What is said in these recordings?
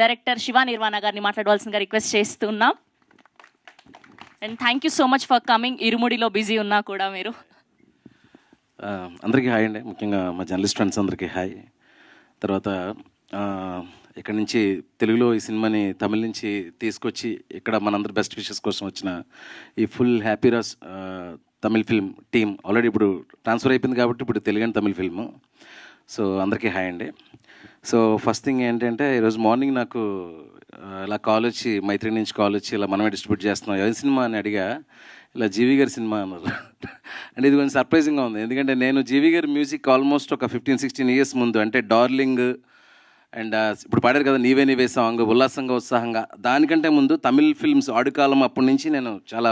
Director Shiva Nirvana గారిని మాట్లాడవలసిందిగా request చేస్తున్నాం. And thank you so much for coming. ఇరుముడిలో బిజీ ఉన్నా కూడా మీరు. అందరికీ హాయ్ అండి, ముఖ్యంగా మా జర్నలిస్ట్ ఫ్రెండ్స్ అందరికీ హాయ్. తర్వాత ఇక్కడ నుంచి తెలుగులో ఈ సినిమాని తమిళ నుంచి తీసుకొచ్చి ఇక్కడ మనందరి బెస్ట్ విషెస్ కోసం వచ్చిన ఈ ఫుల్ హ్యాపీ రాస్ తమిళ్ ఫిల్మ్ టీమ్ ఆల్రెడీ ఇప్పుడు ట్రాన్స్ఫర్ అయిపోయింది కాబట్టి ఇప్పుడు Telugu and Tamil film. So అందరికీ హాయ్ అండి. సో ఫస్ట్ థింగ్ ఏంటంటే ఈరోజు మార్నింగ్ నాకు ఇలా కాల్ వచ్చి మైత్రి నుంచి కాల్ వచ్చి ఇలా మనమే డిస్ట్రిబ్యూట్ చేస్తున్నాం ఏ సినిమా అని అడిగా. ఇలా జీవి గారి సినిమా అన్నారు. అంటే ఇది కొంచెం సర్ప్రైజింగ్గా ఉంది, ఎందుకంటే నేను జీవి గారి మ్యూజిక్ ఆల్మోస్ట్ ఒక 15-16 ఇయర్స్ ముందు, అంటే డార్లింగ్ అండ్ ఇప్పుడు పాడారు కదా నీవే నీవే సాంగ్, ఉల్లాసంగా ఉత్సాహంగా, దానికంటే ముందు తమిళ్ ఫిల్మ్స్ ఆడుకాలం అప్పటి నుంచి నేను చాలా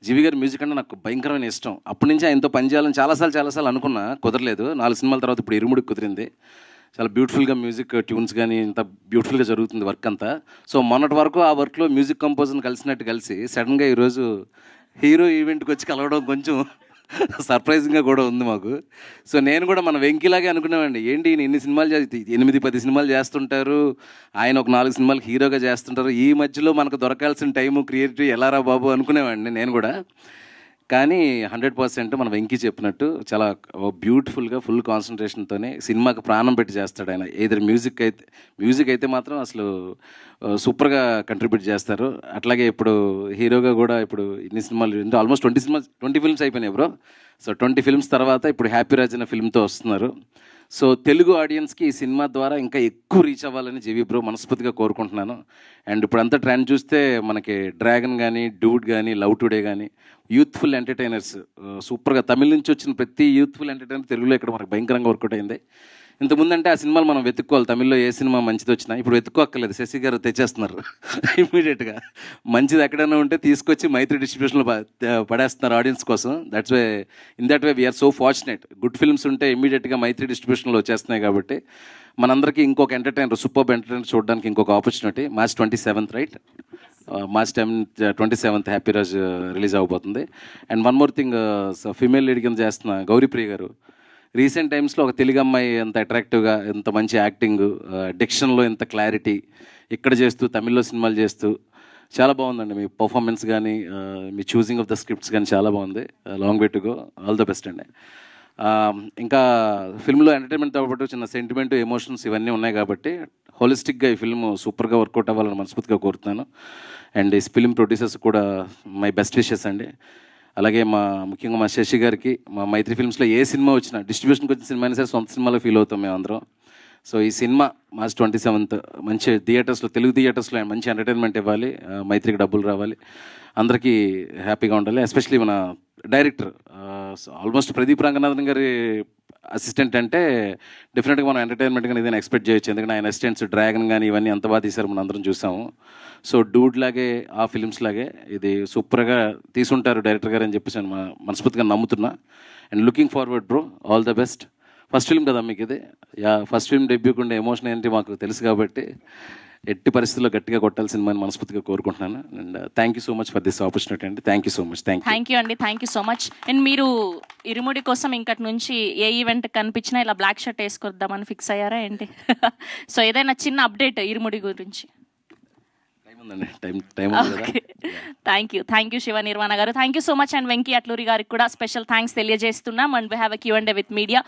జీవి గారి మ్యూజిక్ అంటే నాకు భయంకరమైన ఇష్టం. అప్పటి నుంచి ఆయనతో పనిచేయాలని చాలాసార్లు అనుకున్నా, కుదరలేదు. 4 సినిమాల తర్వాత ఇప్పుడు ఇరుముడికి కుదిరింది. చాలా బ్యూటిఫుల్గా మ్యూజిక్ ట్యూన్స్ కానీ ఇంత బ్యూటిఫుల్గా జరుగుతుంది వర్క్ అంతా. సో మొన్నటి వరకు ఆ వర్క్లో మ్యూజిక్ కంపోజర్ని కలిసి సడన్గా ఈరోజు హీరో ఈవెంట్కి వచ్చి కలవడం కొంచెం సర్ప్రైజింగ్గా కూడా ఉంది మాకు. సో నేను కూడా మన వెంకీలాగే అనుకున్నామండి, ఏంటి ఇన్ని సినిమాలు 8-10 సినిమాలు చేస్తుంటారు, ఆయన ఒక 4 సినిమాలకు హీరోగా చేస్తుంటారు, ఈ మధ్యలో మనకు దొరకాల్సిన టైము క్రియేటివ్ ఎలారా బాబు అనుకునేవాడిని నేను కూడా. కానీ 100% మన వెంకీ చెప్పినట్టు చాలా బ్యూటిఫుల్గా ఫుల్ కాన్సన్ట్రేషన్తోనే సినిమాకి ప్రాణం పెట్టి చేస్తాడు ఆయన. ఏదైనా మ్యూజిక్ అయితే మాత్రం అసలు సూపర్గా కంట్రిబ్యూట్ చేస్తారు. అట్లాగే ఇప్పుడు హీరోగా కూడా ఇప్పుడు ఇన్ని సినిమాలు ఆల్మోస్ట్ 20 ఫిల్మ్స్ అయిపోయినాయి బ్రో. సో 20 ఫిల్మ్స్ తర్వాత ఇప్పుడు హ్యాపీ రాజ్ అనే ఫిల్మ్తో వస్తున్నారు. సో తెలుగు ఆడియన్స్కి ఈ సినిమా ద్వారా ఇంకా ఎక్కువ రీచ్ అవ్వాలని జీవి బ్రో మనస్ఫూర్తిగా కోరుకుంటున్నాను. అండ్ ఇప్పుడు అంతా ట్రెండ్ చూస్తే మనకి డ్రాగన్ కానీ, డూడ్ కానీ, లవ్ టుడే కానీ యూత్ఫుల్ ఎంటర్టైనర్స్ సూపర్గా తమిళ నుంచి వచ్చిన ప్రతి యూత్ఫుల్ ఎంటర్టైనర్ తెలుగులో ఇక్కడ మనకు భయంకరంగా వర్కౌట్ అయింది. ఇంతకుముందు అంటే ఆ సినిమాలు మనం వెతుక్కోవాలి, తమిళ్లో ఏ సినిమా మంచిది వచ్చినా. ఇప్పుడు వెతుక్కోక్కర్లేదు, శశి గారు తెచ్చేస్తున్నారు ఇమీడియట్గా. మంచిది ఎక్కడైనా ఉంటే తీసుకొచ్చి మైత్రి డిస్ట్రిబ్యూషన్లో పడేస్తున్నారు ఆడియన్స్ కోసం. In that way we are so fortunate. Good films ఉంటే ఇమీడియట్గా మైత్రి డిస్ట్రిబ్యూషన్లో వచ్చేస్తున్నాయి కాబట్టి మనందరికీ ఇంకొక సూపర్ ఎంటర్టైనర్ చూడడానికి ఇంకొక opportunity. March 27th right, March 27th Happy Raj release అవబోతుంది. And one more thing, female lead కింద చేస్తున్న గౌరీప్రియ గారు రీసెంట్ టైమ్స్లో ఒక తెలుగు అమ్మాయి ఎంత అట్రాక్టివ్గా, ఎంత మంచి యాక్టింగ్, డిక్షన్లో ఎంత క్లారిటీ ఇక్కడ చేస్తూ తమిళ్లో సినిమాలు చేస్తూ చాలా బాగుందండి. మీ పర్ఫార్మెన్స్ కానీ మీ చూసింగ్ ఆఫ్ ద స్క్రిప్ట్స్ కానీ చాలా బాగుంది. Long way to go, all the best అండి. ఇంకా ఫిల్మ్లో ఎంటర్టైన్మెంట్తో పాటు చిన్న సెంటిమెంట్, ఎమోషన్స్ ఇవన్నీ ఉన్నాయి కాబట్టి హోలిస్టిక్గా ఈ ఫిల్మ్ సూపర్గా వర్కౌట్ అవ్వాలని మనస్ఫూర్తిగా కోరుతున్నాను. అండ్ ఈ ఫిల్మ్ ప్రొడ్యూసర్స్ కూడా మై బెస్ట్ విషెస్ అండి. అలాగే ముఖ్యంగా మా శశి గారికి, మా మైత్రి ఫిల్మ్స్లో ఏ సినిమా వచ్చినా, డిస్ట్రిబ్యూషన్కి వచ్చిన సినిమా అయినా సరే సొంత సినిమాలో ఫీల్ అవుతాం మేము అందరం. సో ఈ సినిమా March 27th మంచి థియేటర్స్లో, తెలుగు థియేటర్స్లో మంచి ఎంటర్టైన్మెంట్ ఇవ్వాలి, మైత్రికి డబ్బులు రావాలి, అందరికీ హ్యాపీగా ఉండాలి. ఎస్పెషలీ మన డైరెక్టర్ ఆల్మోస్ట్ ప్రదీప్ రంగనాథన్ గారి అసిస్టెంట్ అంటే డెఫినెట్గా మనం ఎంటర్టైన్మెంట్ కానీ ఏదైనా ఎక్స్పెక్ట్ చేయొచ్చు, ఎందుకంటే ఆయన అసిస్టెంట్స్ డ్రాగన్ కానీ ఇవన్నీ ఎంత బాగా తీశారు మనం అందరం చూసాము. సో డూడ్ లాగే ఆ ఫిల్మ్స్ లాగే ఇది సూపర్గా తీసుంటారు డైరెక్టర్ గారు అని చెప్పేసి నేను మనస్ఫూర్తిగా నమ్ముతున్నా. And looking forward bro, all the best. First film కదా మీకు ఇది, ఫస్ట్ ఫిల్మ్ డెబ్యూకుండే ఎమోషన్ ఏంటి మాకు తెలుసు కాబట్టి ఎట్టి పరిస్థితుల్లో గట్టిగా కొట్టాలి సినిమాని మనస్ఫూర్తిగా కోరుకుంటున్నాను. And thank you so much for this opportunity అండి. Thank you so much. Thank you అండి, thank you so much. And మీరు ఇరుముడి కోసం ఇంకటి నుంచి ఏ ఈవెంట్ కనిపించినా ఇలా బ్లాక్ షర్ట్ వేసుకొద్దామని ఫిక్స్ అయ్యారా ఏంటి? సో ఏదైనా చిన్న అప్డేట్ ఇరుముడి గురించి? థ్యాంక్ యూ శివ నిర్వాణ గారు, thank you so much. And Venky Atluri గారికి కూడా స్పెషల్ థ్యాంక్స్ తెలియజేస్తున్నాం. And we have a Q&A with media.